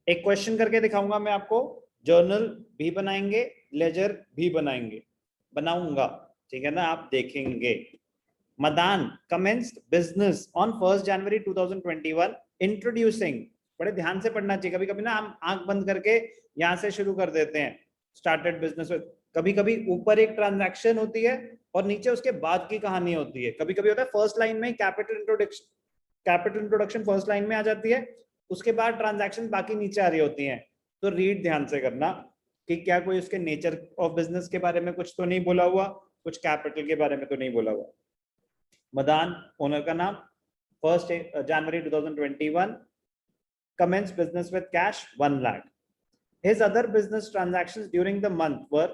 एक क्वेश्चन करके दिखाऊंगा मैं आपको, जर्नल भी बनाएंगे, लेजर भी बनाऊंगा, ठीक है ना, आप देखेंगे। Madan commenced business on 1st January 2021 introducing, बड़े ध्यान से पढ़ना चाहिए, कभी कभी ना हम आंख बंद करके यहां से शुरू कर देते हैं, स्टार्टेड बिजनेस विद, कभी कभी ऊपर एक ट्रांजैक्शन होती है और नीचे उसके बाद की कहानी होती है, कभी कभी होता है फर्स्ट लाइन में कैपिटल इंट्रोडक्शन फर्स्ट लाइन में आ जाती है, उसके बाद ट्रांजैक्शन बाकी नीचे आ रही होती हैं, तो रीड ध्यान से करना कि क्या कोई उसके नेचर ऑफ बिजनेस के बारे में कुछ तो नहीं बोला हुआ, कुछ कैपिटल के बारे में तो नहीं बोला हुआ। मदान ओनर का नाम, 1st January 2021 commence business with cash 1 lakh. His other business transactions during the month were,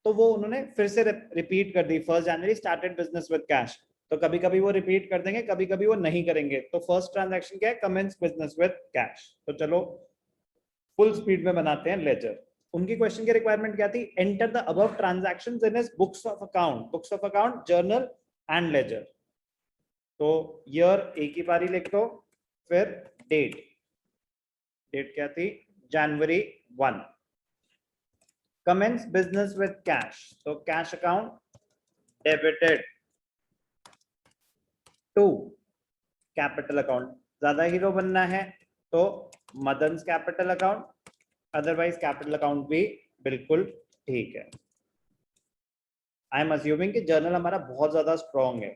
तो वो उन्होंने फिर से रिपीट कर दी, 1st January started business with cash, तो कभी कभी वो रिपीट कर देंगे, कभी कभी वो नहीं करेंगे, तो फर्स्ट ट्रांजैक्शन क्या है, कमेंस बिजनेस विद कैश। तो चलो फुल स्पीड में बनाते हैं लेजर। उनकी क्वेश्चन की रिक्वायरमेंट क्या थी, enter the above transactions in his books of account journal and ledger. तो ईयर एक ही बारी लिख दो, फिर डेट क्या थी, January 1। commence business with cash, तो cash account debited to capital account, ज्यादा हीरो बनना है तो Madan's capital account, otherwise capital account भी बिल्कुल ठीक है। आई एम अज्यूमिंग कि जर्नल हमारा बहुत ज्यादा स्ट्रॉन्ग है,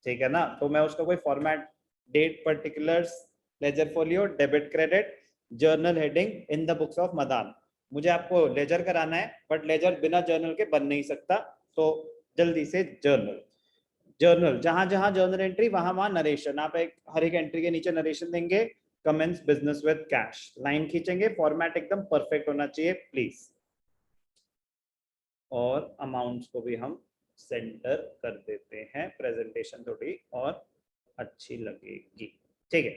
ठीक है ना, तो मैं उसका कोई format, date particulars, ledger folio, debit credit, journal heading in the books of Madan. मुझे आपको लेजर कराना है, बट लेजर बिना जर्नल के बन नहीं सकता, तो जल्दी से जर्नल जहां जहां जर्नल एंट्री वहां वहां नरेशन, आप एक हर एक एंट्री के नीचे नरेशन देंगे, commences business with cash, line खींचेंगे, फॉर्मेट एकदम परफेक्ट होना चाहिए प्लीज, और अमाउंट्स को भी हम सेंटर कर देते हैं, प्रेजेंटेशन थोड़ी और अच्छी लगेगी, ठीक है।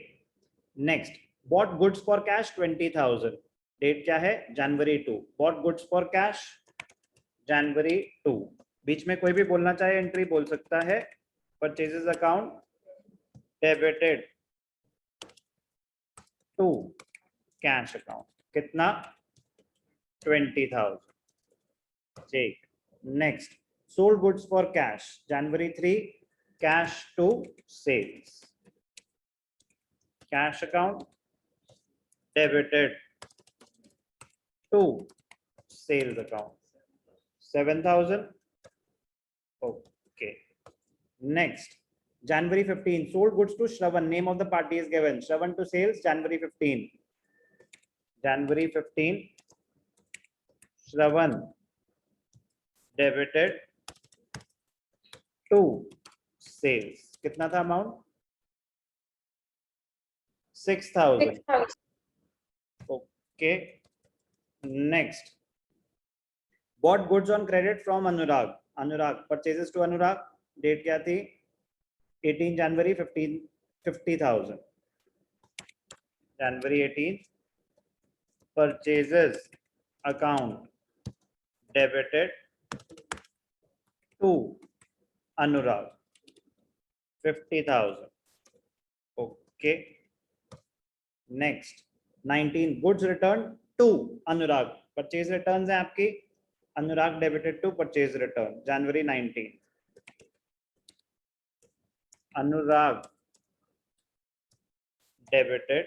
Next, bought goods for cash 20,000, date क्या है, January 2। Bought goods for cash January 2, बीच में कोई भी बोलना चाहे एंट्री बोल सकता है। Purchases account debited to cash account, कितना, 20,000, ठीक। Next, sold goods for cash January 3, cash to sales, cash account debited to sales account 7,000, okay। Next, January 15, sold goods to Shravan, name of the party is given, Shravan to sales January 15, Shravan debited to sales, कितना था amount, 6,000, okay। Next, bought goods on credit from Anurag, purchases to Anurag, date क्या थी, 18 January 50,000, January 18, purchases account debited to Anurag 50,000, okay। Next, 19, goods returned to Anurag, purchase returns है आपकी, Anurag debited to purchase return January 19, Anurag debited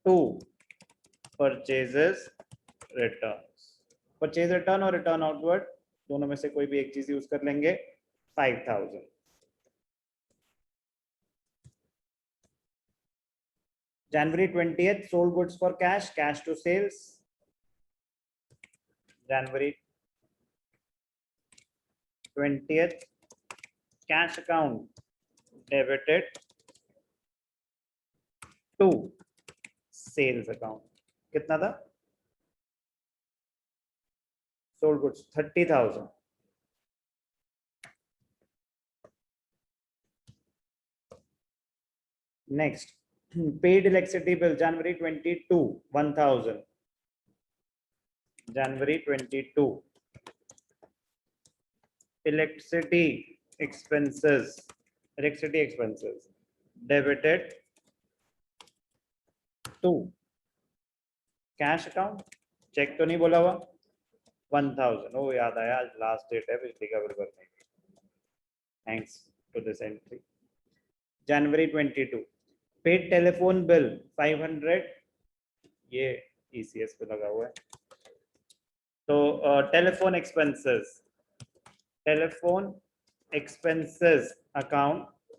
to purchases returns, purchase return और return outward दोनों में से कोई भी एक चीज यूज कर लेंगे, 5,000। January 20th, sold goods for cash, cash to sales, January 20th, cash account debited to sales account, कितना था, sold goods 30,000। Next, paid electricity bill January 22, 1,000, January 22, electricity expenses debited to cash account, check तो नहीं बोला हुआ, 1000। ओ याद आया, आज last date है बिजली का बिल भरने की, थैंक्स टू दिस एंट्री। जनवरी 22, पेड टेलीफोन बिल 500, ये ईसीएस पे लगा हुआ है। तो telephone expenses, telephone expenses account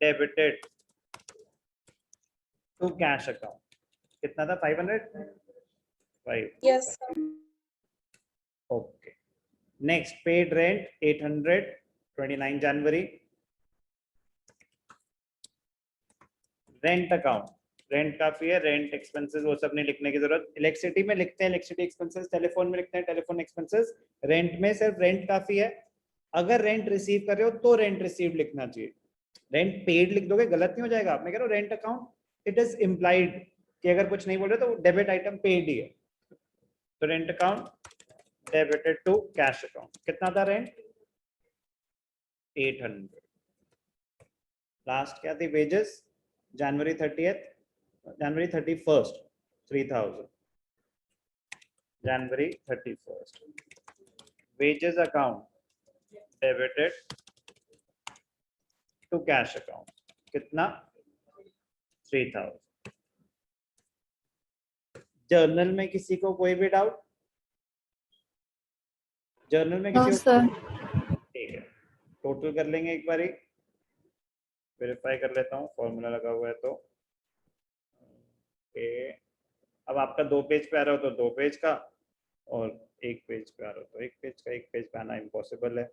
debited to cash account, कितना था? 500, 5। Yes, sir. Okay, next paid rent 800, 29 जनवरी। रेंट अकाउंट, रेंट काफी है, रेंट एक्सपेंसेस वो सब नहीं लिखने की जरूरत। इलेक्ट्रिसिटी में लिखते हैं इलेक्ट्रिसिटी एक्सपेंसेस, टेलीफोन में लिखते हैं टेलीफोन एक्सपेंसेस, रेंट में सिर्फ रेंट काफी है। अगर रेंट रिसीव कर रहे हो तो रेंट रिसीव लिखना चाहिए, रेंट पेड लिख दोगे गलत नहीं हो जाएगा। मैं कह रहा हूँ rent account it is implied कि अगर कुछ नहीं बोल रहे तो डेबिट आइटम पेड ही है। तो rent account debited to cash account, कितना था रेंट? 800। लास्ट क्या थी? वेजेस, जनवरी 30th, जनवरी 31st 3000, जनवरी 31st। Wages account debited to cash account, कितना? 3000। जर्नल में किसी को कोई भी डाउट? जर्नल में No, किसी sir. को? ठीक है, टोटल कर लेंगे एक बारी, वेरीफाई कर लेता हूँ फॉर्मूला लगा हुआ है तो। अब आपका 2 पेज पे आ रहा हो तो 2 पेज का, और 1 पेज पे आ रहा हो तो 1 पेज का। 1 पेज पे आना इम्पॉसिबल है,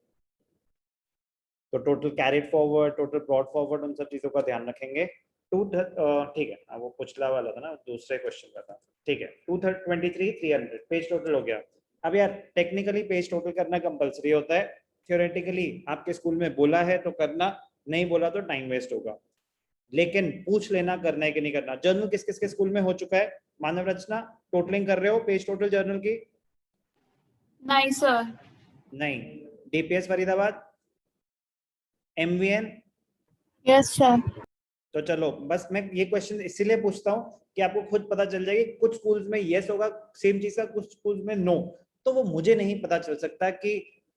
तो total carried forward, total brought forward, उन सब चीजों का ध्यान रखेंगे। ठीक है, वो पिछला वाला था ना, दूसरे क्वेश्चन का था। ठीक है, 223 300 पेज टोटल हो गया। अब यार टेक्निकली पेज टोटल करना कंपलसरी होता है, थियोरेटिकली आपके स्कूल में बोला है तो करना, नहीं बोला तो टाइम वेस्ट होगा। लेकिन पूछ लेना करना है कि नहीं करना। जर्नल किस किस के स्कूल में हो चुका है? मानव रचना, टोटलिंग कर रहे हो पेज टोटल जर्नल की? नहीं, sir. नहीं। DPS Faridabad, MVN? Yes, sir. तो चलो, बस मैं ये क्वेश्चन इसीलिए पूछता हूँ कि आपको खुद पता चल जाएगी। कुछ स्कूल्स में यस होगा सेम चीज का, कुछ स्कूल्स में नो। तो वो मुझे नहीं पता चल सकता कि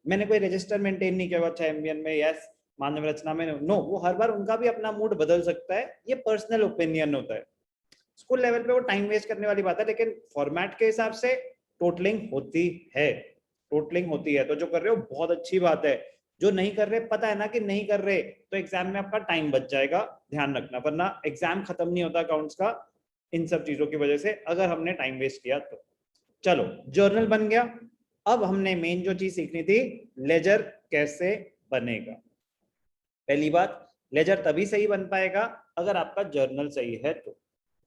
मैंने कोई रजिस्टर मेंटेन नहीं किया हुआ, अच्छा एमबीएन में यस, मानव रचना में नो। वो हर बार उनका भी अपना मूड बदल सकता है, ये पर्सनल ओपिनियन होता है। स्कूल लेवल पे वो टाइम वेस्ट करने वाली बात है, लेकिन फॉर्मेट के हिसाब से टोटलिंग होती है, टोटलिंग होती है। तो जो कर रहे हो बहुत अच्छी बात है, जो नहीं कर रहे पता है ना कि नहीं कर रहे, तो एग्जाम में आपका टाइम बच जाएगा, ध्यान रखना, वरना एग्जाम खत्म नहीं होता अकाउंट्स का इन सब चीजों की वजह से, अगर हमने टाइम वेस्ट किया तो। चलो, जर्नल बन गया। अब हमने मेन जो चीज सीखनी थी, लेजर कैसे बनेगा। पहली बात, लेजर तभी सही बन पाएगा अगर आपका जर्नल सही है तो।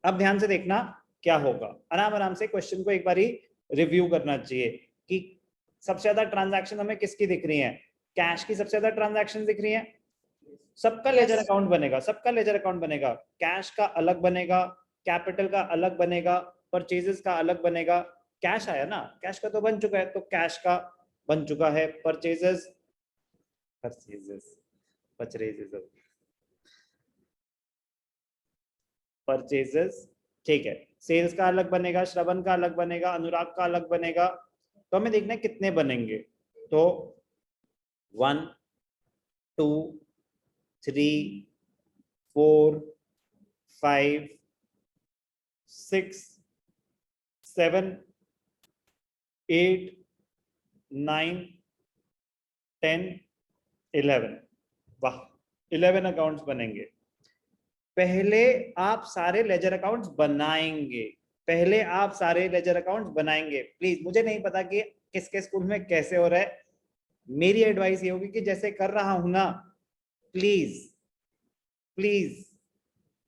अब ध्यान से देखना क्या होगा, आराम आराम से क्वेश्चन को एक बारी रिव्यू करना चाहिए कि सबसे ज्यादा ट्रांजैक्शन हमें किसकी दिख रही है? कैश की सबसे ज्यादा ट्रांजैक्शन दिख रही है। सबका लेजर अकाउंट बनेगा, सबका लेजर अकाउंट बनेगा। कैश का अलग बनेगा, कैपिटल का अलग बनेगा, परचेजेस का अलग बनेगा। कैश आया ना, कैश का तो बन चुका है, तो कैश का बन चुका है। परचेजेस, परचेजेस, परचेजेस, परचेजेस, ठीक है। सेल्स का अलग बनेगा, श्रवण का अलग बनेगा, अनुराग का अलग बनेगा। तो हमें देखना है कितने बनेंगे। तो 1 2 3 4 5 6 7 8 9 10 11। वाह, 11 अकाउंट्स बनेंगे। पहले आप सारे लेजर अकाउंट्स बनाएंगे, पहले आप सारे लेजर अकाउंट्स बनाएंगे। प्लीज, मुझे नहीं पता कि किसके स्कूल में कैसे हो रहा है, मेरी एडवाइस ये होगी कि जैसे कर रहा हूं ना, प्लीज प्लीज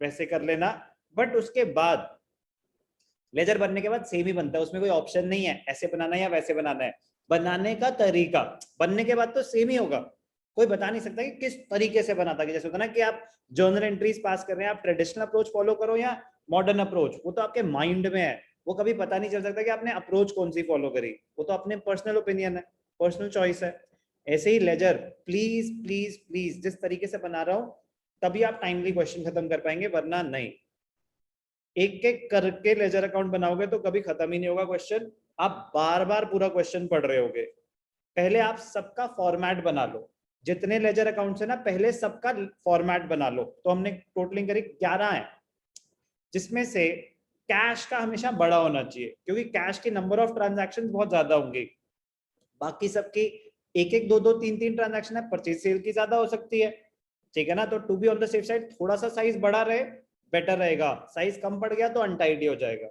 वैसे कर लेना। बट उसके बाद लेजर बनने के बाद सेम ही बनता है, उसमें कोई ऑप्शन नहीं है ऐसे बनाना है या वैसे बनाना है। बनाने का तरीका बनने के बाद तो सेम ही होगा, कोई बता नहीं सकता कि किस तरीके से बनाता है। जैसे होता ना कि आप जर्नल एंट्रीज पास कर रहे हैं, आप ट्रेडिशनल अप्रोच फॉलो करो या मॉडर्न अप्रोच, वो तो आपके माइंड में है, वो कभी पता नहीं चल सकता कि आपने अप्रोच कौन सी फॉलो करी, वो तो अपने पर्सनल ओपिनियन है, पर्सनल चॉइस है। ऐसे ही लेजर, प्लीज प्लीज प्लीज जिस तरीके से बना रहा हूं तभी आप टाइमली क्वेश्चन खत्म कर पाएंगे, वरना नहीं। एक एक करके लेजर अकाउंट बनाओगे तो कभी खत्म ही नहीं होगा क्वेश्चन, आप बार बार पूरा क्वेश्चन पढ़ रहे होगे। पहले आप सबका फॉर्मेट बना लो, जितने लेजर अकाउंट्स है ना पहले सबका फॉर्मेट बना लो। तो हमने टोटलिंग करी 11 है, जिसमें से कैश का हमेशा बड़ा होना चाहिए क्योंकि कैश की नंबर ऑफ ट्रांजैक्शन बहुत ज्यादा होंगी। बाकी सबकी एक एक दो दो तीन तीन ट्रांजैक्शन है, परचेज सेल की ज्यादा हो सकती है, ठीक है ना। तो to be on the safe side थोड़ा सा साइज बड़ा रहे बेटर रहेगा, साइज कम पड़ गया तो अनटाइडी हो जाएगा।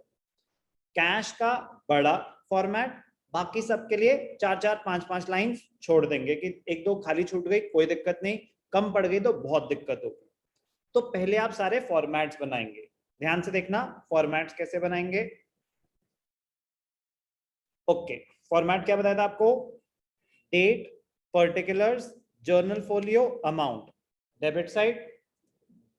कैश का बड़ा फॉर्मेट, बाकी सबके लिए 4-4 5-5 लाइन छोड़ देंगे कि एक दो खाली छूट गई कोई दिक्कत नहीं, कम पड़ गई तो बहुत दिक्कत होगी। तो पहले आप सारे फॉर्मेट्स बनाएंगे, ध्यान से देखना फॉर्मेट्स कैसे बनाएंगे। ओके, फॉर्मेट क्या बताया था आपको, date, particulars, journal folio, amount. Debit side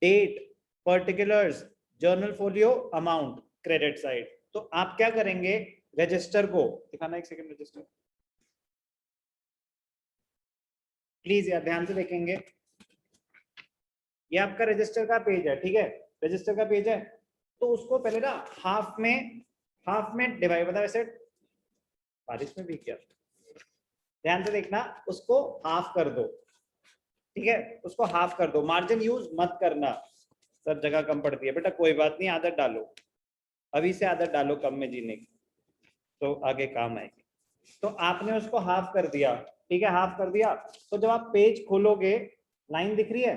date, particulars, journal folio, amount. Credit side तो आप क्या करेंगे, रजिस्टर को दिखाना, एक सेकंड रजिस्टर प्लीज यार ध्यान से देखेंगे। ये आपका रजिस्टर का पेज है, ठीक है, रजिस्टर का पेज है। तो उसको पहले ना हाफ में डिवाइड, मतलब ऐसे बारिश में भी क्या, ध्यान से देखना, उसको हाफ कर दो, ठीक है, उसको हाफ कर दो। मार्जिन यूज मत करना, सब जगह कम पड़ती है बेटा, कोई बात नहीं, आदत डालो, अभी से आदत डालो कम में जीने की, तो आगे काम आएगी। तो आपने उसको हाफ कर दिया, ठीक है, हाफ कर दिया। तो जब आप पेज खोलोगे लाइन दिख रही है,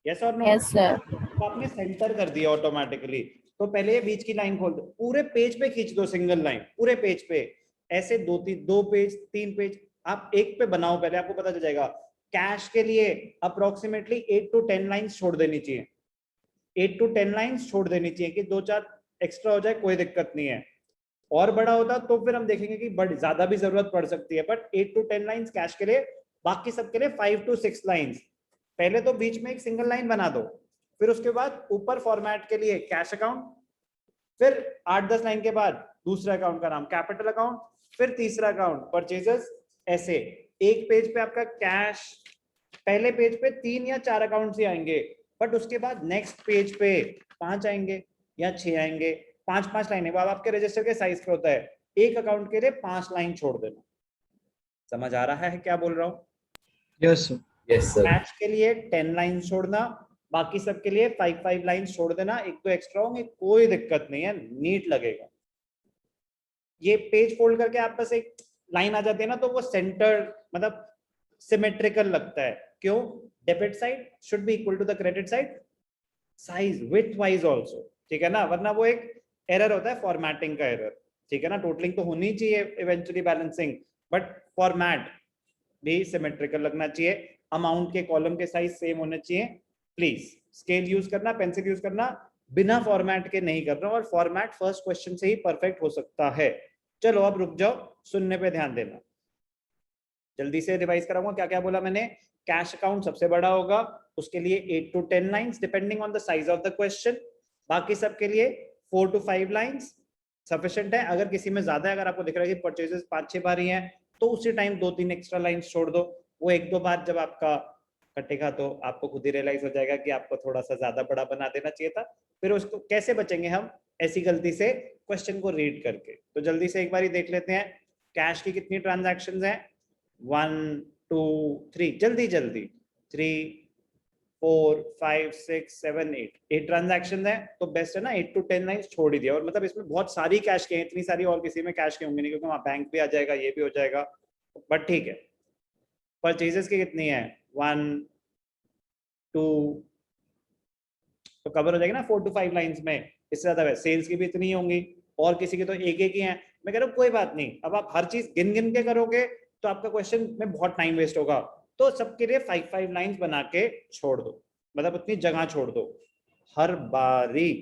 यस और नो? Yes, sir. तो आपने सेंटर कर दिया ऑटोमेटिकली। तो पहले ये बीच की लाइन खोल दो, पूरे पेज पे खींच दो सिंगल लाइन, पूरे पेज पे ऐसे दो पेज 3 पेज आप एक पे बनाओ, पहले आपको पता चल जाएगा। कैश के लिए अप्रोक्सीमेटली 8 to 10 लाइंस छोड़ देनी चाहिए, 8 to 10 लाइंस छोड़ देनी चाहिए कि 2-4 एक्स्ट्रा हो जाए, कोई दिक्कत नहीं है। और बड़ा होता तो फिर हम देखेंगे कि बड़ी ज्यादा भी जरूरत पड़ सकती है, बट 8 to 10 लाइंस कैश के लिए, बाकी सबके लिए 5 to 6 लाइंस। पहले तो बीच में एक सिंगल लाइन बना दो, फिर उसके बाद ऊपर फॉर्मेट के लिए कैश अकाउंट, फिर 8-10 लाइन के बाद दूसरा अकाउंट का नाम कैपिटल अकाउंट, फिर तीसरा अकाउंट परचेजेस। ऐसे एक पेज पे आपका कैश, पहले पेज पे 3 या 4 अकाउंट्स ही आएंगे, बट उसके बाद नेक्स्ट पेज पे 5 आएंगे या 6 आएंगे, 5-5 लाइनें। वो आपके रजिस्टर के साइज पे होता है, एक अकाउंट के लिए 5 लाइन छोड़ देना। समझ आ रहा है क्या बोल रहा हूँ? Yes sir. Yes sir. Cash के लिए 10 लाइन छोड़ना, बाकी सबके लिए 5-5 लाइन छोड़ देना, एक तो एक्स्ट्रा होंगे कोई दिक्कत नहीं है, नीट लगेगा। ये पेज फोल्ड करके आप बस एक लाइन आ जाती है ना, तो वो सेंटर मतलब सिमेट्रिकल लगता है। क्यों? Debit side should be equal to the credit side size with wise also, ठीक है ना, वरना वो एक एरर होता है, फॉर्मेटिंग का एरर, ठीक है ना। टोटलिंग तो होनी चाहिए इवेंचुअली बैलेंसिंग, बट फॉर्मेट भी सिमेट्रिकल लगना चाहिए। अमाउंट के कॉलम के साइज सेम होने चाहिए। प्लीज स्केल यूज करना, पेंसिल यूज करना, बिना फॉर्मेट के नहीं करना, और फॉर्मेट फर्स्ट क्वेश्चन से ही परफेक्ट हो सकता है। चलो अब रुक जाओ, सुनने पे ध्यान देना, जल्दी से रिवाइज कराऊंगा क्या क्या बोला मैंने। कैश अकाउंट सबसे बड़ा होगा, उसके लिए 8 to 10 lines depending on the size of the question, बाकी सबके लिए 4 to 5 लाइंस सफिशिएंट है। अगर किसी में ज्यादा है, अगर आपको दिख रहा है कि परचेजेस 5-6 बार ही हैं, तो उसी टाइम 2-3 एक्स्ट्रा लाइंस छोड़ दो। वो 1-2 बार जब आपका कटेगा तो आपको खुद ही रियलाइज हो जाएगा कि आपको थोड़ा सा ज्यादा बड़ा बना देना चाहिए था। फिर उसको कैसे बचेंगे हम ऐसी गलती से, क्वेश्चन को रीड करके। तो जल्दी से एक बार देख लेते हैं, कैश की कितनी ट्रांजैक्शंस हैं, 1 2 3, जल्दी जल्दी, 3 4 5 6 7 8 ट्रांजैक्शन है। तो बेस्ट है ना 8 to 10 लाइंस छोड़ ही दिया। और मतलब इसमें बहुत सारी कैश के हैं, इतनी सारी और किसी में कैश के होंगे नहीं, क्योंकि वहां बैंक भी आ जाएगा, ये भी हो जाएगा, बट ठीक है। परचेजेस की कितनी है, 1 2, तो कवर हो जाएगी ना 4 to 5 लाइंस में, इससे ज्यादा है। सेल्स की भी इतनी होंगी, और किसी की तो एक एक ही है। मैं कह रहा हूँ कोई बात नहीं, अब आप हर चीज गिन गिन के करोगे तो आपका क्वेश्चन में बहुत टाइम वेस्ट होगा। तो सबके लिए 5-5 लाइंस बना के छोड़ दो, मतलब उतनी जगह छोड़ दो हर बारी।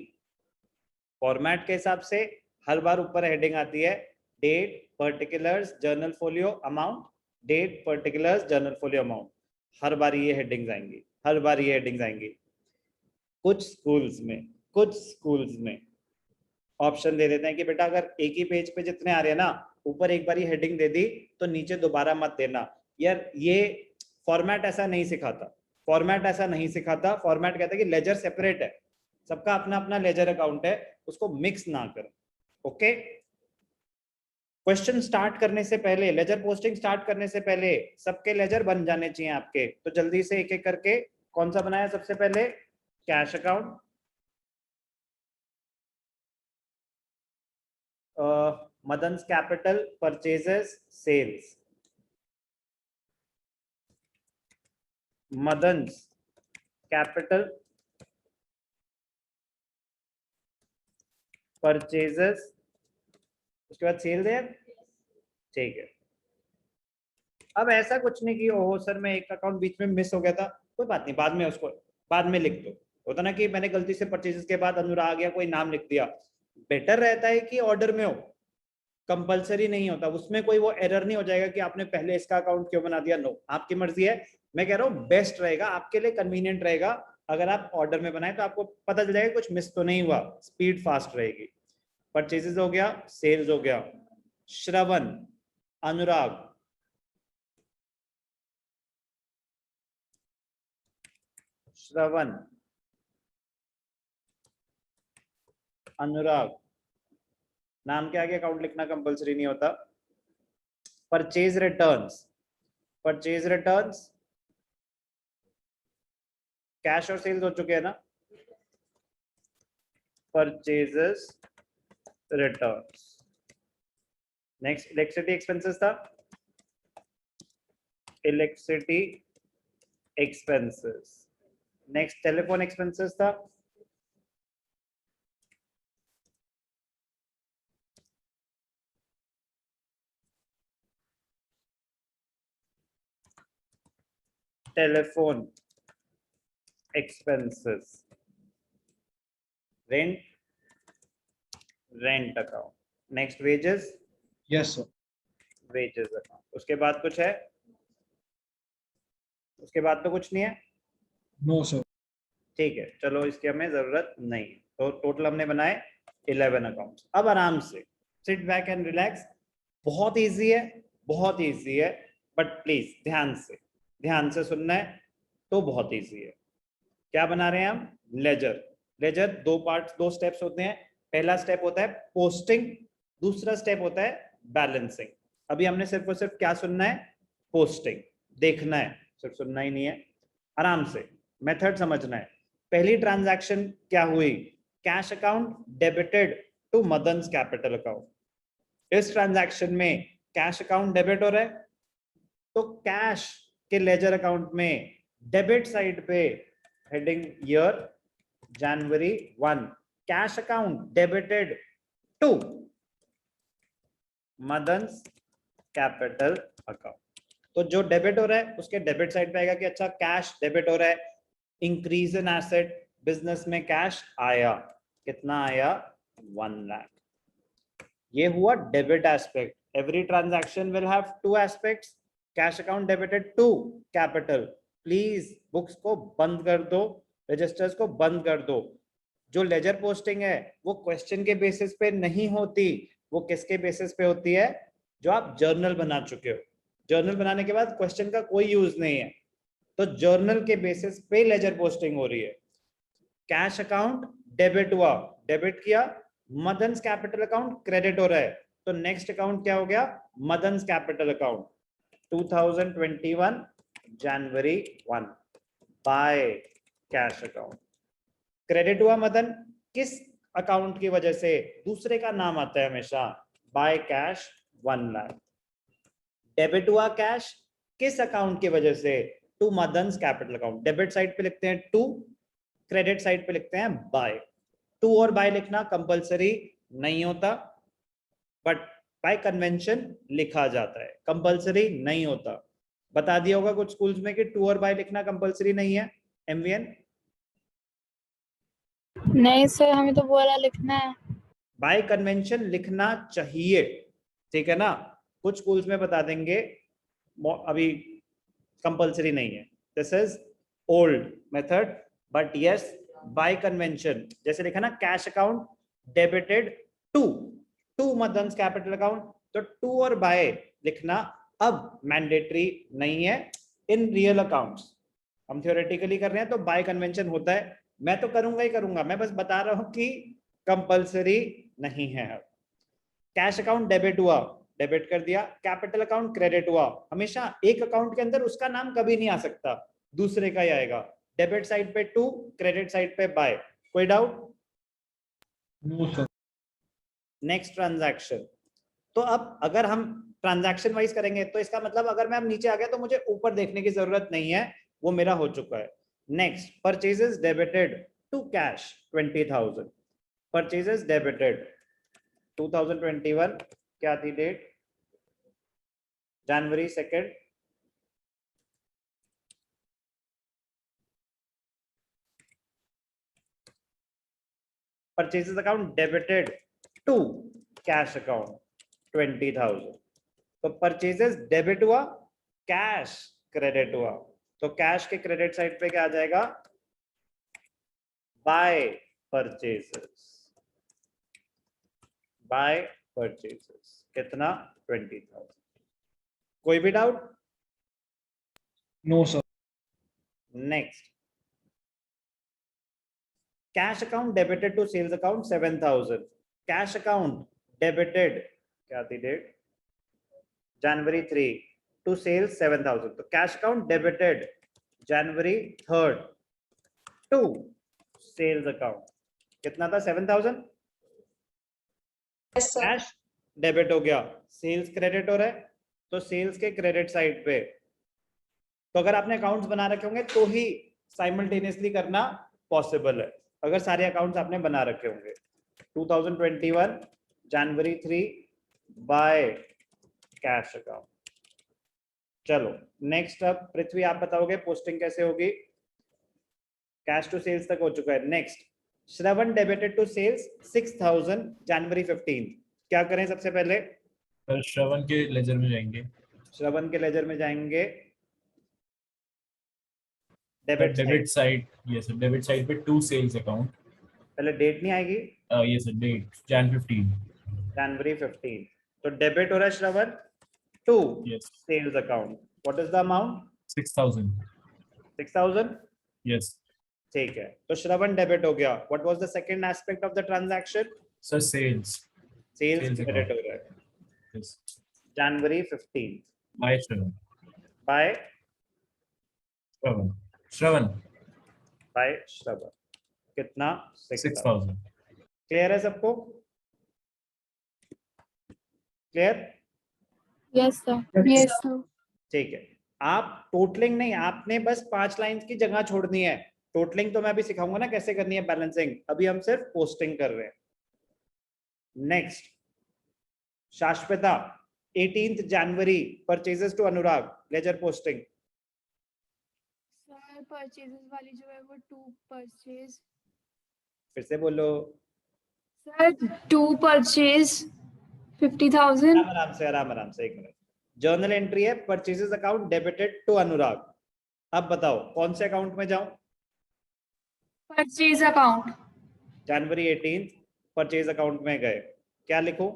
फॉर्मेट के हिसाब से हर बार ऊपर हेडिंग आती है, date, particulars, journal folio, amount, date, particulars, journal folio, amount. हर बार ये हेडिंग्स आएंगी, हर बार ये हेडिंग्स आएंगी। कुछ स्कूल्स में ऑप्शन दे देते हैं कि बेटा अगर एक ही पेज पे जितने आ रहे हैं ना, ऊपर एक बार हेडिंग दे दी तो नीचे दोबारा मत देना। यार ये फॉर्मेट ऐसा नहीं सिखाता, फॉर्मेट कहता है कि लेजर सेपरेट है, सबका अपना अपना लेजर अकाउंट है, उसको मिक्स ना करें। ओके, क्वेश्चन स्टार्ट करने से पहले, लेजर पोस्टिंग स्टार्ट करने से पहले सबके लेजर बन जाने चाहिए आपके। तो जल्दी से एक एक करके, कौन सा बनाया सबसे पहले? Cash account, Madan's capital, purchases, sales. Madan's capital, purchases, उसके बाद सेल है। ठीक है, अब ऐसा कुछ नहीं कि ओहो सर मैं एक अकाउंट बीच में मिस हो गया था, कोई बात नहीं, बाद में उसको बाद में लिख दो। होता ना कि मैंने गलती से परचेजेस के बाद अनुराग या कोई नाम लिख दिया, बेटर रहता है कि ऑर्डर में हो, कंपलसरी नहीं होता, उसमें कोई वो एरर नहीं हो जाएगा कि आपने पहले इसका अकाउंट क्यों बना दिया। नो, आपकी मर्जी है। मैं कह रहा हूँ बेस्ट रहेगा, आपके लिए कन्वीनियंट रहेगा अगर आप ऑर्डर में बनाए, तो आपको पता चल जाएगा कुछ मिस तो नहीं हुआ, स्पीड फास्ट रहेगी। परचेजेस हो गया, सेल्स हो गया, श्रवण, अनुराग, श्रवण, अनुराग, नाम के आगे अकाउंट लिखना कंपलसरी नहीं होता। Purchase returns, purchase returns, cash और सेल्स हो चुके हैं ना। Purchases returns, next electricity expenses था, electricity expenses. Next telephone expenses था, telephone expenses. Rent, rent account. Next wages, yes sir. Wages account. उसके बाद कुछ है? उसके बाद तो कुछ नहीं है। No sir. ठीक है, चलो इसकी हमें जरूरत नहीं है। तो टोटल हमने बनाए 11 अकाउंट्स। अब आराम से सिट बैक एंड रिलैक्स। बहुत इजी है, बहुत इजी है, बट प्लीज ध्यान से सुनना है, तो बहुत इजी है। क्या बना रहे हैं हम? लेजर। लेजर दो पार्ट्स, दो स्टेप्स होते हैं। पहला स्टेप होता है पोस्टिंग, दूसरा स्टेप होता है बैलेंसिंग। अभी हमने सिर्फ और सिर्फ क्या सुनना है? पोस्टिंग देखना है, सिर्फ सुनना ही नहीं है। आराम से मेथड समझना है। पहली ट्रांजैक्शन क्या हुई? Cash account debited to Madan's capital account. इस ट्रांजैक्शन में कैश अकाउंट डेबिट हो रहा है, तो कैश के लेजर अकाउंट में डेबिट साइड पे heading year January 1, cash account debited to Madan's capital account. तो जो डेबिट हो रहा है उसके डेबिट साइड पे आएगा कि अच्छा कैश डेबिट हो रहा है, इंक्रीज इन एसेट, बिजनेस में कैश आया, कितना आया? 1 लाख। ये हुआ debit aspect. Every transaction will have two aspects, cash account debited to capital. Please books को बंद कर दो, रजिस्टर्स को बंद कर दो। जो लेजर पोस्टिंग है वो क्वेश्चन के बेसिस पे नहीं होती, वो किसके बेसिस पे होती है? जो आप जर्नल बना चुके हो। जर्नल बनाने के बाद क्वेश्चन का कोई यूज नहीं है, तो जर्नल के बेसिस पे लेजर पोस्टिंग हो रही है। कैश अकाउंट डेबिट हुआ, डेबिट किया, मदन्स कैपिटल अकाउंट क्रेडिट हो रहा है, तो नेक्स्ट अकाउंट क्या हो गया? Madan's capital account 2021 January 1 by cash account. Credit हुआ मदन, किस अकाउंट की वजह से? दूसरे का नाम आता है हमेशा, बाय कैश 1 लाख। डेबिट हुआ कैश, किस अकाउंट की वजह से? To Madan's capital account. Debit side पे लिखते हैं टू, क्रेडिट साइड पे लिखते हैं बाय। टू और बाय लिखना कंपलसरी नहीं होता, बट बाय कन्वेंशन लिखा जाता है, कंपलसरी नहीं होता। बता दिया होगा कुछ स्कूल्स में कि टू और बाय लिखना कंपलसरी नहीं है। एमवीएन, नहीं सर, हमें तो बोला लिखना है। बाय कन्वेंशन लिखना चाहिए, ठीक है ना। कुछ स्कूल्स में बता देंगे, अभी कंपलसरी नहीं है। This is old method, but yes by convention, जैसे लिखा ना cash account debited to Madan's capital account, तो टू और बाय लिखना अब मैंडेटरी नहीं है इन रियल अकाउंट्स। हम थ्योरेटिकली कर रहे हैं तो बाय कन्वेंशन होता है, मैं तो करूंगा ही करूंगा, मैं बस बता रहा हूं कि कंपलसरी नहीं है। कैश अकाउंट डेबिट हुआ, डेबिट कर दिया। कैपिटल अकाउंट क्रेडिट हुआ, हमेशा एक अकाउंट के अंदर उसका नाम कभी नहीं आ सकता, दूसरे का ही आएगा। डेबिट साइड पे टू, क्रेडिट साइड पे बाय। कोई doubt? No, sir. Next transaction. तो अब अगर हम ट्रांजैक्शन वाइज करेंगे तो इसका मतलब अगर मैं अब नीचे आ गया तो मुझे ऊपर देखने की जरूरत नहीं है, वो मेरा हो चुका है। Next, purchases debited to cash 20,000। Purchases debited 2021, क्या थी डेट? जनवरी 2। Purchases account debited to cash account 20,000। तो परचेजेस डेबिट हुआ, कैश क्रेडिट हुआ। तो कैश के क्रेडिट साइड पे क्या आ जाएगा? By purchases. बाय परचेजेस कितना? 20,000। कोई भी doubt? No, sir. Next, cash account debited to sales account 7,000। Cash account debited, क्या थी डेट? जनवरी 3 टू सेल्स 7,000। तो कैश अकाउंट डेबिटेड जनवरी 3 टू सेल्स अकाउंट कितना था? 7,000। कैश डेबिट हो गया, सेल्स क्रेडिट हो रहा है, तो सेल्स के क्रेडिट साइड पे, तो अगर आपने अकाउंट्स बना रखे होंगे तो ही साइमल्टेनियसली करना पॉसिबल है, अगर सारे अकाउंट्स आपने बना रखे होंगे। 2021 जनवरी 3 बाय कैश अकाउंट। चलो नेक्स्ट, अब पृथ्वी आप बताओगे पोस्टिंग कैसे होगी? कैश टू सेल्स तक हो चुका है। Next, Shravan debited to sales 6,000 जनवरी 15। क्या करें सबसे पहले? सर श्रवण के लेजर में जाएंगे। श्रवण के लेजर में जाएंगे, डेबिट डेबिट साइड, ये सर डेबिट साइड पे टू सेल्स अकाउंट। पहले डेट नहीं आएगी, ये सर डेट जैन 15। जनवरी 15। तो डेबिट हो रहा है Shravan to yes sales account. What is the amount? 6,000। 6,000। Yes ठीक है, तो श्रवण डेबिट हो गया। What was the second aspect of the transaction? Sir sales sales Sales credit account. हो रहा है yes January 15 by Shravan. By Shravan Shravan by Shravan कितना? 6,000। 6,000। क्लियर है सबको? Clear? Yes sir. Yes sir. ठीक है, आप टोटलिंग नहीं, आपने बस 5 लाइंस की जगह छोड़नी है। टोटलिंग तो मैं अभी सिखाऊंगा ना कैसे करनी है, बैलेंसिंग। अभी हम सिर्फ पोस्टिंग कर रहे हैं। Next, Shashwata 18 January purchases to Anurag, ledger posting. Sir purchases वाली जो है वो टू परचेज। फिर से बोलो, सर टू परचेज 50,000। आराम से आराम आराम से, 1 मिनट। जर्नल एंट्री है purchases account debited to Anurag. अब बताओ कौन से अकाउंट में जाऊं? Purchase account. January 18 purchase account में गए, क्या लिखूं?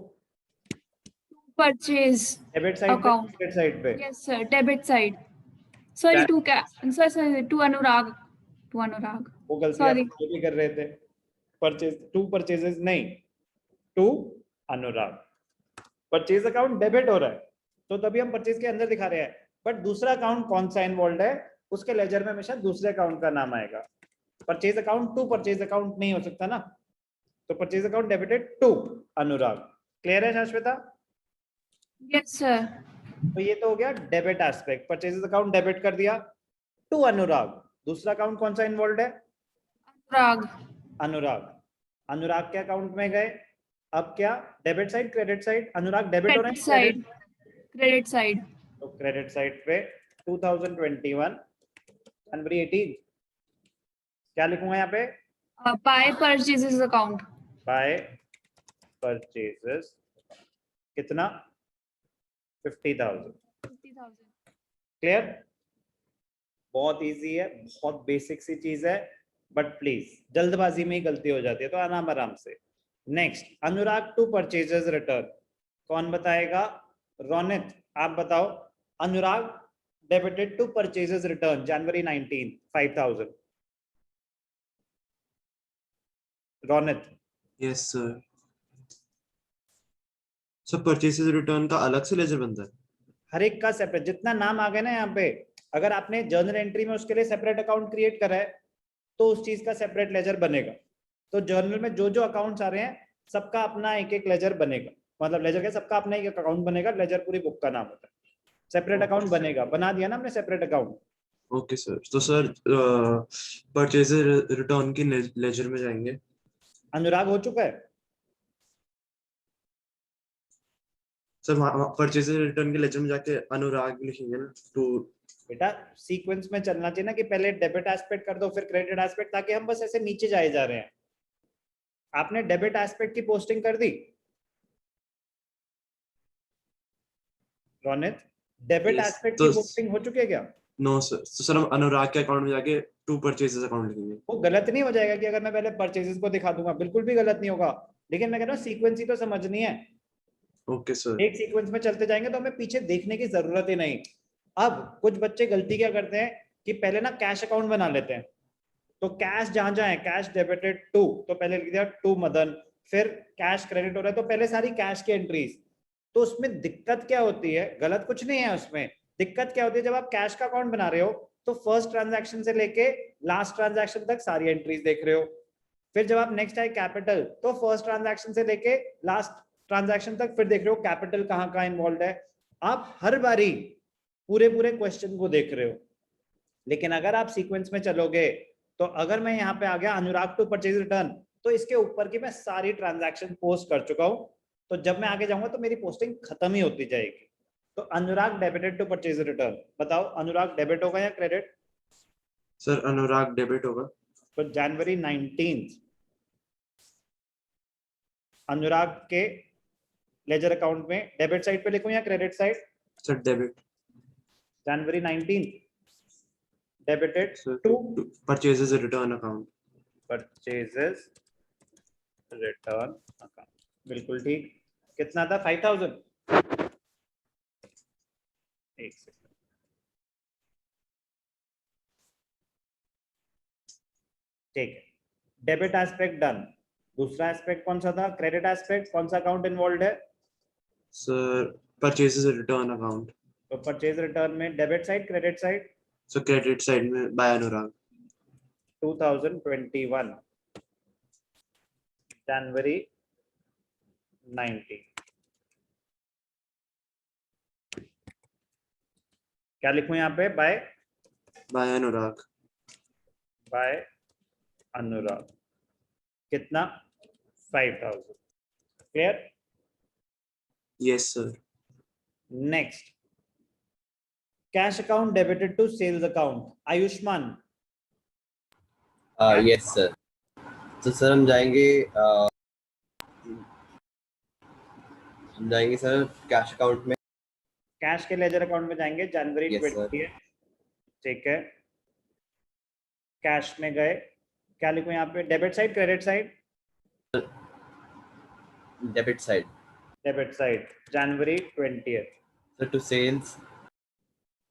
परचेज डेबिट साइड पे, अकाउंट। क्रेडिट साइड पे? Yes sir, debit side. Sorry to क्या sir, sir to Anurag. To Anurag. वो गलती आप सॉरी। ये भी कर रहे थे। परचेज टू परचेजेस नहीं, to Anurag. Purchase account debit हो रहा है तो तभी हम परचेज के अंदर दिखा रहे हैं, बट दूसरा अकाउंट कौन सा इन्वॉल्व है उसके लेजर में हमेशा दूसरे अकाउंट का नाम आएगा। Purchase account to purchase account नहीं हो सकता ना, तो purchase account debited to Anurag. Clear है शाश्वता? Yes sir. तो ये तो हो गया debit aspect, purchase account debit कर दिया टू अनुराग। दूसरा अकाउंट कौन सा इन्वॉल्व है? अनुराग। अनुराग। अनुराग के अकाउंट में गए, अब क्या? Debit side credit side? Anurag debit हो रहा क्रेडिट है, साइड। Credit side. तो क्रेडिट साइड पे 2021 जनवरी 18 क्या लिखूंगा यहाँ पे? By purchases account. By purchases कितना? 50,000। 50,000। क्लियर? बहुत इजी है, बहुत बेसिक सी चीज है, बट प्लीज जल्दबाजी में ही गलती हो जाती है, तो आराम आराम से। Next, Anurag to purchases return, कौन बताएगा? रोनित आप बताओ। Anurag debited to purchases return January 19 5,000। Ronit, yes sir. Sir purchases return का अलग से लेजर बनता है? हर एक का सेपरेट, जितना नाम आ गया ना यहाँ पे, अगर आपने जर्नल एंट्री में उसके लिए सेपरेट अकाउंट क्रिएट करा है तो उस चीज का सेपरेट लेजर बनेगा। तो जर्नल में जो जो अकाउंट्स आ रहे हैं सबका अपना एक एक लेजर बनेगा, मतलब लेजर का सबका अपना एक अकाउंट बनेगा, लेजर पूरी बुक का नाम होता है, सेपरेट अकाउंट बनेगा। बना दिया ना हमने सेपरेट अकाउंट। Okay sir. तो सर परचेसेस रिटर्न की लेजर में जाएंगे। अनुराग हो चुका है? सर परचेसेस रिटर्न के लेजर में जाके अनुराग लिखेंगे ना, टू। बेटा सीक्वेंस में चलना चाहिए ना कि पहले डेबिट एस्पेक्ट कर दो फिर क्रेडिट एस्पेक्ट, ताकि हम बस ऐसे नीचे जाए जा रहे हैं। आपने डेबिट एस्पेक्ट की पोस्टिंग कर दी रोनित? डेबिट Yes, एस्पेक्ट तो की पोस्टिंग हो चुकी है क्या? No sir. तो सर हम अनुराग के अकाउंट में जाके टू परचेसेस अकाउंट लिखेंगे। वो गलत नहीं हो जाएगा कि अगर मैं पहले परचेजेस को दिखा दूंगा? बिल्कुल भी गलत नहीं होगा, लेकिन मैं कह रहा हूँ सीक्वेंस ही तो समझनी है। Okay sir. एक सीक्वेंस में चलते जाएंगे तो हमें पीछे देखने की जरूरत ही नहीं। अब कुछ बच्चे गलती क्या करते हैं कि पहले ना कैश अकाउंट बना लेते हैं, तो कैश जहां जहां है कैश डेबिटेड टू, तो पहले लिख दिया टू मदन, फिर कैश क्रेडिट हो रहा है तो पहले सारी कैश की एंट्रीज। तो उसमें दिक्कत क्या होती है, गलत कुछ नहीं है उसमें, दिक्कत क्या होती है जब आप कैश का अकाउंट बना रहे हो तो फर्स्ट ट्रांजैक्शन से लेके लास्ट ट्रांजैक्शन तक सारी एंट्रीज देख रहे हो। फिर जब आप नेक्स्ट आए कैपिटल, तो फर्स्ट ट्रांजैक्शन से लेके लास्ट ट्रांजैक्शन तक फिर देख रहे हो कैपिटल कहाँ कहाँ इन्वॉल्व है। आप हर बारी पूरे पूरे क्वेश्चन को देख रहे हो। लेकिन अगर आप सीक्वेंस में चलोगे तो अगर मैं यहाँ पे आ गया अनुराग टू परचेज रिटर्न, तो इसके ऊपर की मैं सारी ट्रांजैक्शन पोस्ट कर चुका हूँ, तो जब मैं आगे जाऊंगा तो मेरी पोस्टिंग खत्म ही होती जाएगी। तो अनुराग डेबिटेड टू परचेज रिटर्न, बताओ अनुराग डेबिट होगा या क्रेडिट? सर अनुराग डेबिट होगा। तो जनवरी 19 अनुराग के लेजर अकाउंट में डेबिट साइड पे लिखूं या क्रेडिट साइड? Sir debit. जनवरी 19 debited sir to purchases return account. Purchases return account, बिल्कुल ठीक। कितना था? 5000। एक सेकंड, ठीक है। Debit aspect done. दूसरा एस्पेक्ट कौन सा था? Credit aspect. कौन सा अकाउंट इन्वॉल्व है? Sir purchases return account. तो परचेज रिटर्न में debit side credit side? Sir credit side में बाय अनुराग। 2021 जनवरी 19 क्या लिखूं यहाँ पे? बाय अनुराग। बाय अनुराग। कितना? 5000। Clear? Yes sir. Next, cash account debited to sales account. Ayushman, yes sir. तो सर हम जाएंगे सर कैश अकाउंट में। कैश के लेजर अकाउंट में जाएंगे जनवरी Yes, sir. 20। ठीक है, कैश में गए, क्या लिखूं यहाँ पे? Debit side credit side? Debit side. Debit side जनवरी 20। Sir to sales.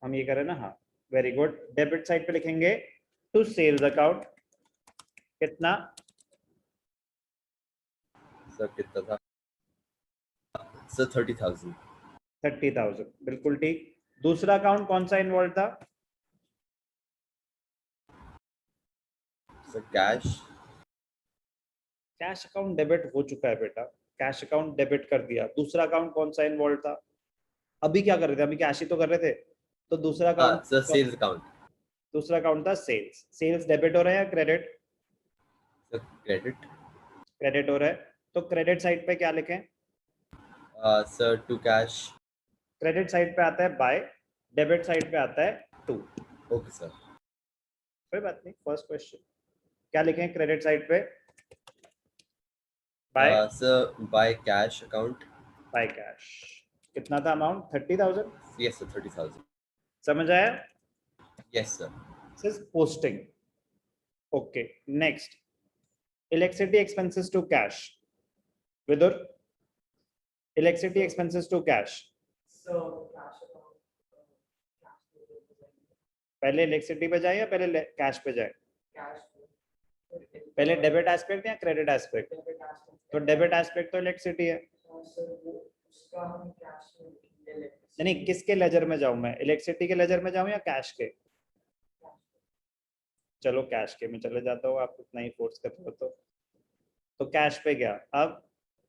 हम ये करें ना, हाँ वेरी गुड। डेबिट साइड पे लिखेंगे टू सेल्स अकाउंट। कितना? सर कितना था? सर 30,000। 30,000, बिल्कुल ठीक। दूसरा अकाउंट कौन सा इन्वॉल्व था? Sir cash. Cash account debit हो चुका है बेटा, कैश अकाउंट डेबिट कर दिया। दूसरा अकाउंट कौन सा इन्वॉल्व था? अभी क्या कर रहे थे? अभी कैश ही तो कर रहे थे। तो दूसरा अकाउंट? Sir sales account. दूसरा अकाउंट था सेल्स। सेल्स डेबिट हो रहा है या क्रेडिट? Sir credit. क्रेडिट हो रहा है, तो क्रेडिट साइड पे क्या लिखें? Sir to cash. Credit side पे आता है बाय, डेबिट साइड पे आता है टू। Okay sir. कोई बात नहीं। फर्स्ट क्वेश्चन क्या लिखें क्रेडिट साइड पे? By, sir by cash account. By cash. कितना था अमाउंट? 30,000। Yes sir 30,000। समझ आया? Yes sir. This is posting. Okay, next, electricity expenses to cash. Vidur, electricity expenses to cash. पहले इलेक्ट्रिसिटी पे जाए या पहले कैश पे जाए? पहले डेबिट एस्पेक्ट या क्रेडिट एस्पेक्ट? तो डेबिट एस्पेक्ट तो इलेक्ट्रिसिटी है। नहीं, किसके लेजर में जाऊं मैं? इलेक्ट्रिसिटी के लेजर में जाऊं या कैश के? चलो कैश के में चले जाता हूँ, आप इतना ही फोर्स करते हो तो कैश पे गया। अब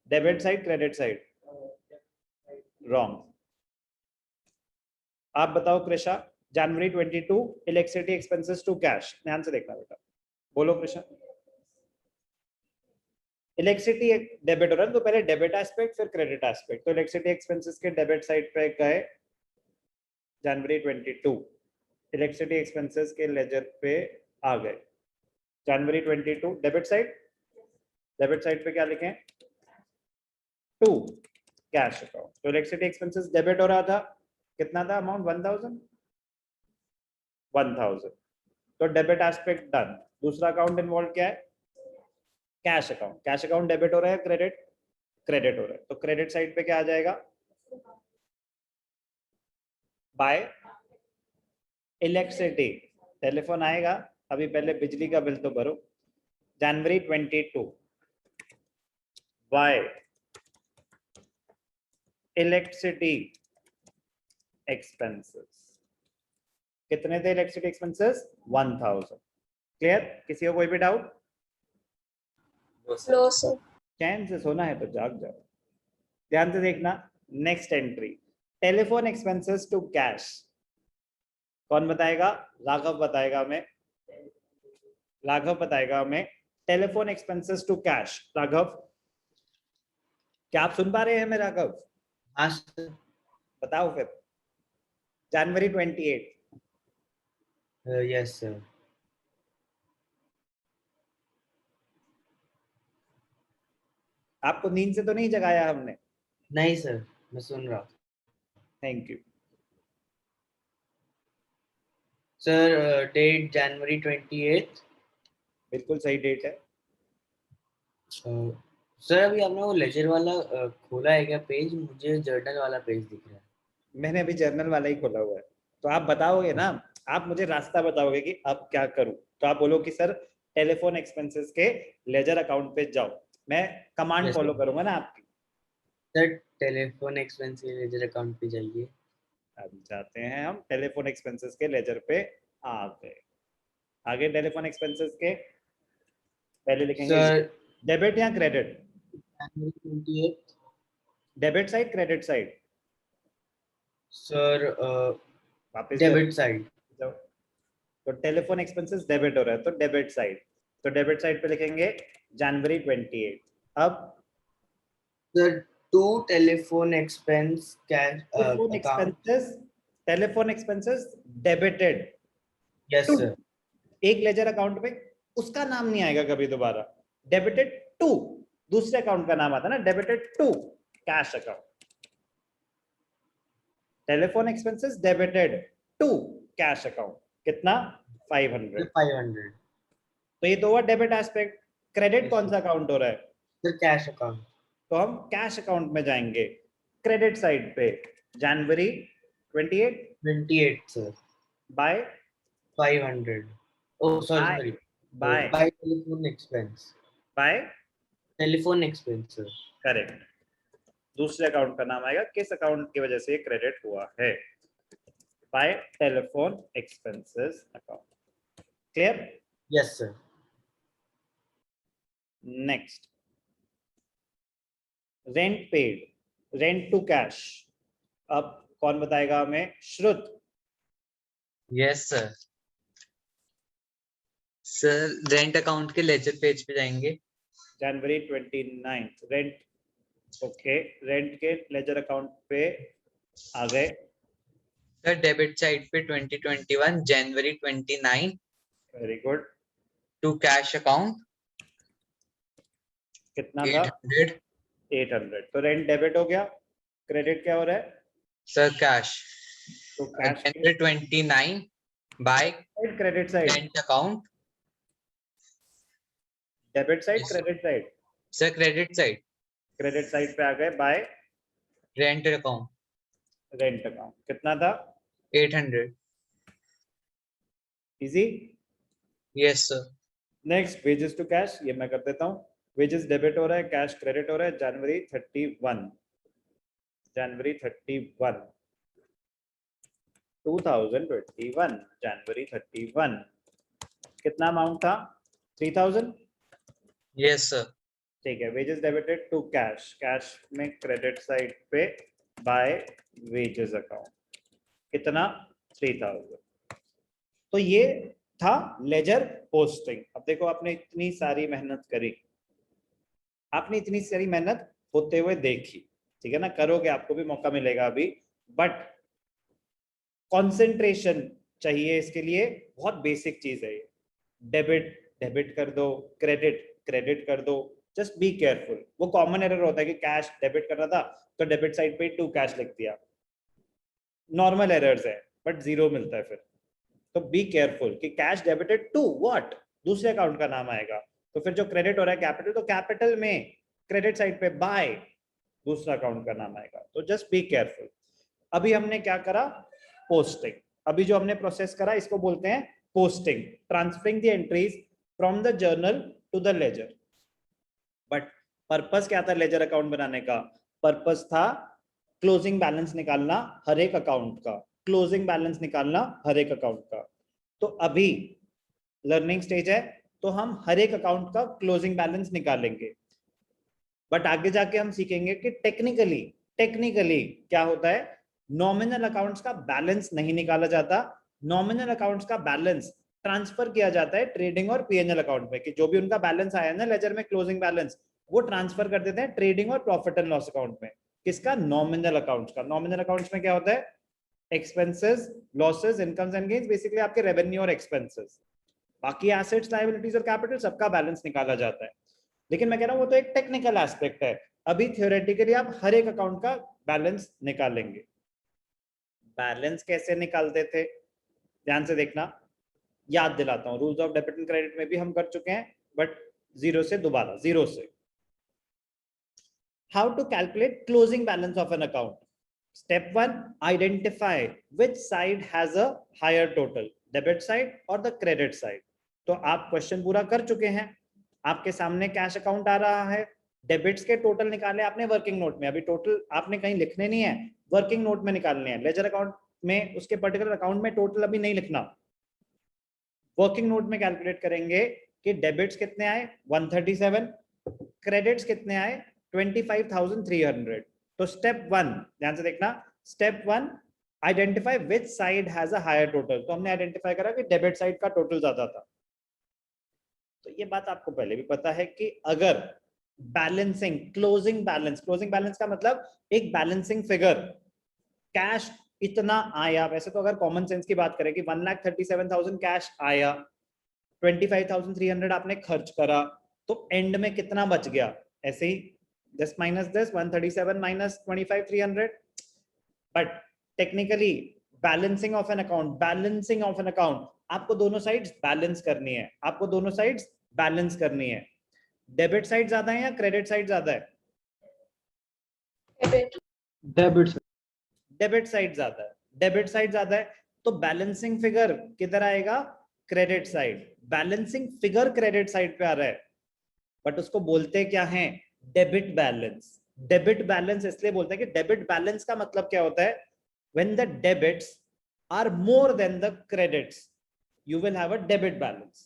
debit side credit side? Wrong. आप बताओ कृषा, जनवरी 22 इलेक्ट्रिसिटी एक्सपेंसेस टू कैश। ध्यान से देखना बेटा, बोलो कृषा। इलेक्ट्रिसिटी डेबिट हो रहा है तो पहले डेबिट एस्पेक्ट फिर क्रेडिट एस्पेक्ट। तो इलेक्ट्रिसिटी एक्सपेंसेस के डेबिट साइड पे गए जनवरी 22, इलेक्ट्रिसिटी एक्सपेंसेस के लेजर पे आ गए जनवरी 22 डेबिट साइड। डेबिट साइड पे क्या लिखें? To cash account. तो इलेक्ट्रिसिटी एक्सपेंसेस डेबिट हो रहा था, कितना था अमाउंट? 1000। तो डेबिट एस्पेक्ट डन। दूसरा अकाउंट इन्वॉल्व क्या है? Cash account. Cash account debit हो रहा है, क्रेडिट? क्रेडिट हो रहा है। तो क्रेडिट साइड पे क्या आ जाएगा? Bye electricity. टेलीफोन आएगा, अभी पहले बिजली का बिल तो भरो। जनवरी 22 बाय इलेक्ट्रिसिटी एक्सपेंसेस। कितने थे इलेक्ट्रिसिटी एक्सपेंसेस? 1000। क्लियर? किसी को कोई भी डाउट? No, sir. चैन से सोना है तो जाग जाओ। ध्यान से देखना, next entry telephone expenses to cash. कौन बताएगा? राघव बताएगा हमें। राघव बताएगा हमें telephone expenses to cash. Raghav, क्या आप सुन पा रहे हैं मैं? राघव हाँ सर। बताओ फिर। जनवरी 28। Yes sir. आपको नींद से तो नहीं जगाया हमने? नहीं सर, मैं सुन रहा हूँ। Thank you. सर डेट जनवरी 28। बिल्कुल सही डेट है। सर अभी आपने वो लेजर वाला खोला है क्या पेज? मुझे जर्नल वाला पेज दिख रहा है। मैंने अभी जर्नल वाला ही खोला हुआ है। तो आप बताओगे ना, आप मुझे रास्ता बताओगे कि अब क्या करूं। तो आप बोलो कि सर टेलीफोन एक्सपेंसेस के लेजर अकाउंट पे जाओ। मैं कमांड Yes, फॉलो sir. करूंगा ना आपकी। सर टेलीफोन एक्सपेंस के लेजर अकाउंट पे जाइए। अभी जाते हैं हम टेलीफोन एक्सपेंसेस के लेजर पे आ गए। आगे टेलीफोन एक्सपेंसेस के पहले लिखेंगे सर डेबिट या क्रेडिट? जनवरी 28। Debit side credit side? Sir वापस डेबिट साइड। जाओ। तो टेलीफोन एक्सपेंसेस डेबिट हो रहा है तो डेबिट साइड। तो डेबिट साइड पे लिखेंगे जनवरी 28। अब sir to telephone expense cash telephone account. Expenses, telephone expenses debited yes to sir. एक लेजर अकाउंट पे, उसका नाम नहीं आएगा कभी दोबारा। डेबिटेड टू दूसरे अकाउंट का नाम आता है ना, debited to cash account. Telephone expenses debited to cash account. कितना? 500। 500। तो ये तो हुआ डेबिट एस्पेक्ट। क्रेडिट Yes, कौन sir. सा अकाउंट हो रहा है? Sir cash account. तो हम कैश अकाउंट में जाएंगे क्रेडिट साइड पे। जनवरी 28 28 सर। By 500। Oh sorry by by telephone expense. By telephone expense sir. Correct. दूसरे अकाउंट का नाम आएगा किस अकाउंट की वजह से क्रेडिट हुआ है? By telephone expenses account. Clear? Yes sir. Next rent paid, rent to cash. अब कौन बताएगा हमें? Shrut. Yes sir. Sir rent account के लेजर पेज पे जाएंगे। जनवरी 29 रेंट। ओके, रेंट के लेजर अकाउंट पे आ गए। सर डेबिट साइड पे 2021 जनवरी 29 very good. To cash account कितना था? 800। 800। तो रेंट डेबिट हो गया। क्रेडिट क्या हो रहा है? सर कैश तो कैश जनवरी 29 by credit side, rent account. Debit side Yes. Credit side? Sir credit side credit side पे आ गए by rent account rent account. कितना था? 800। Easy. Yes sir. Next wages to cash, ये मैं कर देता हूँ। वेजेस डेबिट हो रहा है, कैश क्रेडिट हो रहा है। जनवरी 31 2021 जनवरी 31 कितना अमाउंट था? 3000। Yes, sir. ठीक है, wages debited to cash, cash में क्रेडिट साइड पे बाय वेजेस अकाउंट कितना? 3000। तो ये था लेजर पोस्टिंग। अब देखो आपने इतनी सारी मेहनत करी, आपने इतनी सारी मेहनत होते हुए देखी, ठीक है ना, करोगे आपको भी मौका मिलेगा अभी, बट कंसंट्रेशन चाहिए इसके लिए। बहुत बेसिक चीज है ये। डेबिट डेबिट कर दो, क्रेडिट क्रेडिट कर दो, जस्ट बी केयरफुल। वो कॉमन एरर होता है कि कैश डेबिट कर रहा था तो डेबिट साइड पे टू कैश लिख दिया, नॉर्मल एरर्स है, बट जीरो मिलता है फिर। तो बी केयरफुल कि कैश डेबिटेड टू व्हाट, दूसरे अकाउंट का नाम आएगा। तो फिर जो क्रेडिट हो रहा है कैपिटल, तो कैपिटल में क्रेडिट साइड पे बाय दूसरा अकाउंट का नाम आएगा। तो जस्ट बी केयरफुल। अभी हमने क्या करा? पोस्टिंग। अभी जो हमने प्रोसेस करा इसको बोलते हैं posting, transferring the entries from the journal to the ledger. But purpose क्या था लेजर अकाउंट बनाने का? पर्पस था क्लोजिंग बैलेंस निकालना हर एक अकाउंट का, क्लोजिंग बैलेंस निकालना हर एक अकाउंट का। तो अभी लर्निंग स्टेज है, तो हम हर एक अकाउंट का क्लोजिंग बैलेंस निकालेंगे। बट आगे जाके हम सीखेंगे कि टेक्निकली क्या होता है। नॉमिनल अकाउंट्स का बैलेंस नहीं निकाला जाता, नॉमिनल अकाउंट्स का बैलेंस ट्रांसफर किया जाता है ट्रेडिंग और पीएनएल अकाउंट में, कि जो भी उनका बैलेंस आया ना लेजर में क्लोजिंग बैलेंस, वो ट्रांसफर कर देते हैं ट्रेडिंग और प्रॉफिट एंड लॉस अकाउंट में। किसका? नॉमिनल अकाउंट्स का। नॉमिनल अकाउंट्स में क्या होता है? Expenses, losses, incomes and gains, basically आपके रेवेन्यू और एक्सपेंसेस। बाकी एसेट्स, लायबिलिटीज और कैपिटल सबका बैलेंस निकाला जाता है। लेकिन मैं कह रहा हूं वो तो एक टेक्निकल एस्पेक्ट है। अभी थ्योरेटिकली आप हर एक अकाउंट का बैलेंस निकालेंगे। बैलेंस कैसे निकालते थे ध्यान से देखना, याद दिलाता हूं। Rules of debit and credit में भी हम कर चुके हैं, बट जीरो से दोबारा, जीरो से। How to calculate closing balance of an account? Step 1, identify which side has a higher total, debit side और द क्रेडिट साइड। तो आप क्वेश्चन पूरा कर चुके हैं, आपके सामने कैश अकाउंट आ रहा है, डेबिट्स के टोटल निकाले आपने वर्किंग नोट में। अभी टोटल आपने कहीं लिखने नहीं है, वर्किंग नोट में निकालने हैं। लेजर अकाउंट में उसके पर्टिकुलर अकाउंट में टोटल अभी नहीं लिखना, वर्किंग नोट में कैलकुलेट करेंगे कि डेबिट्स कितने आए 137, क्रेडिट्स कितने आए 25,300। तो स्टेप 1 ध्यान से देखना, step 1 identify which side has a higher total. तो हमने आइडेंटिफाई करा कि डेबिट साइड का टोटल ज्यादा था। तो ये बात आपको पहले भी पता है कि अगर बैलेंसिंग, क्लोजिंग बैलेंस का मतलब एक बैलेंसिंग फिगर, कैश इतना आया, वैसे तो अगर कॉमन सेंस की बात करें कि 1,37,000 कैश आया, 25,300 आपने खर्च करा, तो एंड में कितना बच गया? ऐसे ही 10 minus 10, 137 minus 25,300। But technically balancing of an account, आपको दोनों साइड्स बैलेंस करनी है, आपको दोनों साइड्स बैलेंस करनी है। डेबिट साइड ज्यादा है या क्रेडिट साइड ज्यादा है? डेबिट डेबिट साइड ज्यादा है, डेबिट साइड ज्यादा है, तो बैलेंसिंग फिगर किधर आएगा? Credit side. Balancing figure credit side पे आ रहा है, बट उसको बोलते क्या है? Debit balance. डेबिट बैलेंस इसलिए बोलते हैं कि डेबिट बैलेंस का मतलब क्या होता है? When the debits are more than the credits, you will have a debit balance.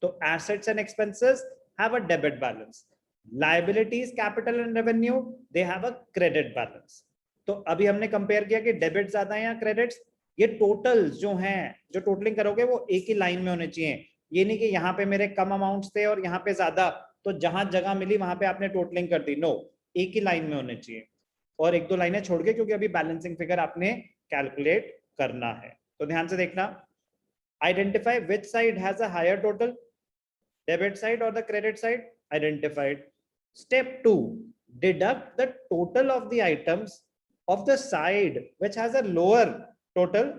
So assets and expenses have a debit balance. Liabilities, capital and revenue, they have a credit balance. तो अभी हमने compare किया कि debit ज्यादा है या credits. ये totals जो हैं, जो टोटलिंग करोगे वो एक ही लाइन में होने चाहिए। ये नहीं कि यहाँ पे मेरे कम अमाउंट्स थे और यहाँ पे ज्यादा, तो जहां जगह मिली वहां पे आपने टोटलिंग कर दी। नो, एक ही लाइन में होने चाहिए, और एक दो लाइनें छोड़ के, क्योंकि अभी बैलेंसिंग फिगर आपने कैलकुलेट करना है। तो ध्यान से देखना, identify which side has a higher total, debit side or the credit side. Identified. Step 2, deduct the total of the items of the side which has a lower total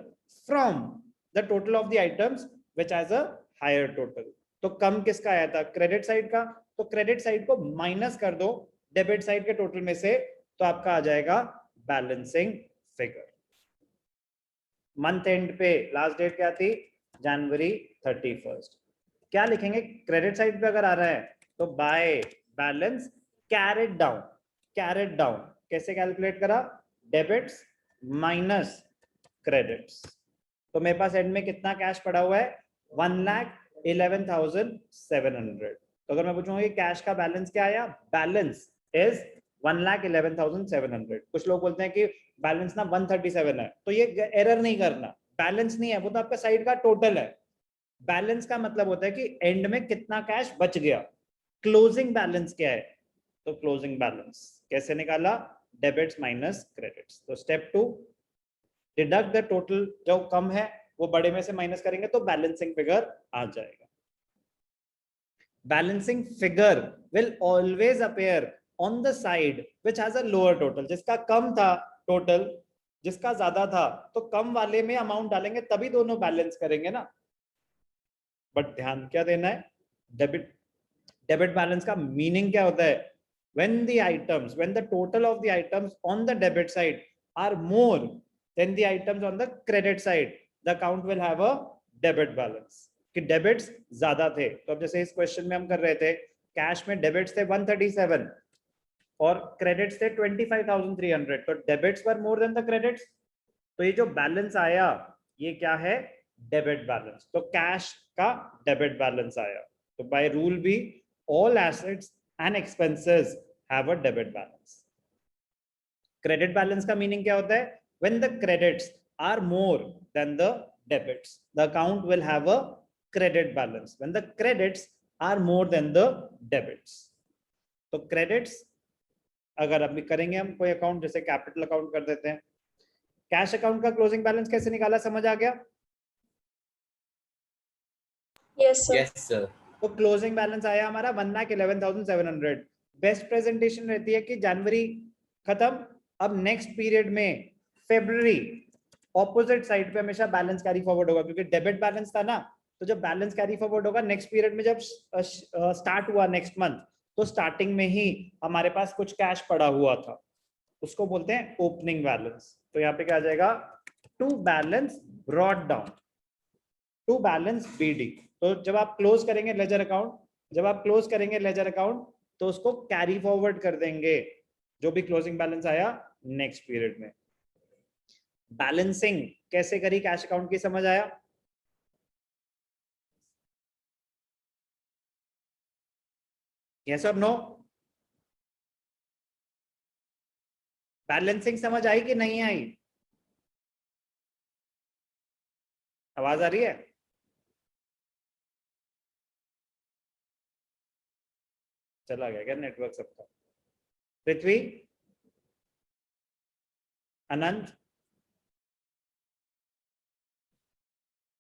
from the total of the items which has a higher total. तो कम किसका आया था? Credit side का। तो credit side को minus कर दो debit side के टोटल में से, तो आपका आ जाएगा बैलेंसिंग फिगर। मंथ एंड पे लास्ट डेट क्या थी? जनवरी 31। क्या लिखेंगे? क्रेडिट साइड पे अगर आ रहा है तो by balance carried down. Carried down कैसे कैलकुलेट करा? Debits minus credits. तो मेरे पास एंड में कितना कैश पड़ा हुआ है? 1,11,700। तो अगर मैं पूछूंगा कि कैश का बैलेंस क्या आया? Balance is 1,11,700। कुछ लोग बोलते हैं कि बैलेंस ना 137 है, तो ये एरर नहीं करना, बैलेंस नहीं है, वो तो आपका साइड का टोटल है। बैलेंस का मतलब होता है कि एंड में कितना कैश बच गया। क्लोजिंग बैलेंस क्या है? तो क्लोजिंग बैलेंस कैसे निकाला? Debits minus credits. तो स्टेप 2, डिडक्ट द टोटल, जो कम है वो बड़े में से माइनस करेंगे तो बैलेंसिंग फिगर आ जाएगा। Balancing figure will always appear on the side which has a lower total. जिसका कम था टोटल, जिसका ज्यादा था, तो कम वाले में अमाउंट डालेंगे तभी दोनों बैलेंस करेंगे ना। बट ध्यान क्या देना है? डेबिट बैलेंस का मीनिंग क्या होता है? when the total of the items on the debit side are more than the items on the credit side, the account will have a debit balance। कि डेबिट्स ज्यादा थे, तो अब जैसे इस क्वेश्चन में हम कर रहे थे, कैश में डेबिट्स थे 137 और क्रेडिट्स थे 25,300, तो debits were more than the credits. तो ये जो बैलेंस आया ये क्या है? Debit balance. तो कैश का डेबिट बैलेंस आया। तो बाय रूल भी all assets and expenses have a debit balance। credit balance का meaning क्या होता है? when the credits are more than the debits, the account will have a credit balance। when the credits are more than the debits, तो credits अगर अभी करेंगे हम कोई अकाउंट, जैसे कैपिटल अकाउंट कर देते हैं, कैश अकाउंट का क्लोजिंग बैलेंस कैसे निकाला, समझ आ गया? Yes, sir. Yes, sir. तो क्लोजिंग बैलेंस आया हमारा 1,11,700। बेस्ट प्रेजेंटेशन रहती है कि जनवरी खत्म, अब नेक्स्ट पीरियड में फरवरी ऑपोजिट साइड पे हमेशा बैलेंस कैरी फॉरवर्ड होगा, क्योंकि डेबिट बैलेंस था ना। तो जब बैलेंस कैरी फॉरवर्ड होगा नेक्स्ट पीरियड में, जब स्टार्ट हुआ नेक्स्ट मंथ, तो स्टार्टिंग में ही हमारे पास कुछ कैश पड़ा हुआ था, उसको बोलते हैं ओपनिंग बैलेंस। तो यहाँ पे क्या आ जाएगा? To balance brought down, to balance BD. तो जब आप क्लोज करेंगे लेजर अकाउंट, तो उसको कैरी फॉरवर्ड कर देंगे जो भी क्लोजिंग बैलेंस आया नेक्स्ट पीरियड में। बैलेंसिंग कैसे करी कैश अकाउंट की, समझ आया? यस और नो? बैलेंसिंग समझ आई कि नहीं आई? आवाज आ रही है? चला गया क्या नेटवर्क सबका? पृथ्वी, अनंत,